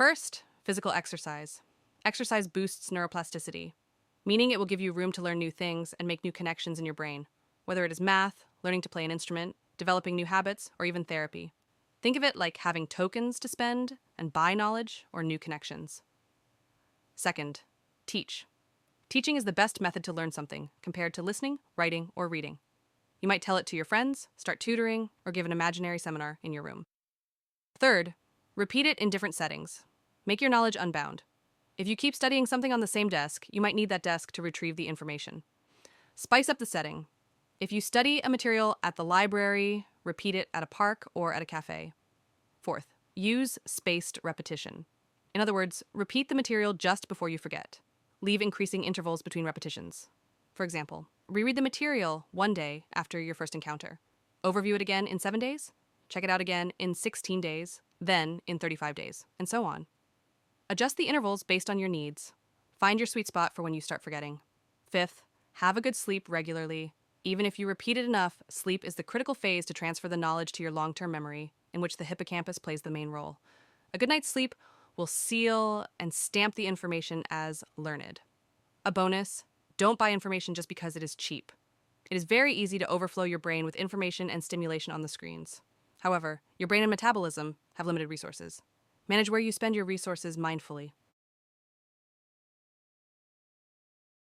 First, physical exercise. Exercise boosts neuroplasticity, meaning it will give you room to learn new things and make new connections in your brain, whether it is math, learning to play an instrument, developing new habits, or even therapy. Think of it like having tokens to spend and buy knowledge or new connections. Second, teach. Teaching is the best method to learn something compared to listening, writing, or reading. You might tell it to your friends, start tutoring, or give an imaginary seminar in your room. Third, repeat it in different settings. Make your knowledge unbound. If you keep studying something on the same desk, you might need that desk to retrieve the information. Spice up the setting. If you study a material at the library, repeat it at a park or at a cafe. Fourth, use spaced repetition. In other words, repeat the material just before you forget. Leave increasing intervals between repetitions. For example, reread the material one day after your first encounter. Overview it again in 7 days. Check it out again in 16 days, then in 35 days, and so on. Adjust the intervals based on your needs. Find your sweet spot for when you start forgetting. Fifth, have a good sleep regularly. Even if you repeat it enough, sleep is the critical phase to transfer the knowledge to your long-term memory, in which the hippocampus plays the main role. A good night's sleep will seal and stamp the information as learned. A bonus, don't buy information just because it is cheap. It is very easy to overflow your brain with information and stimulation on the screens. However, your brain and metabolism have limited resources. Manage where you spend your resources mindfully.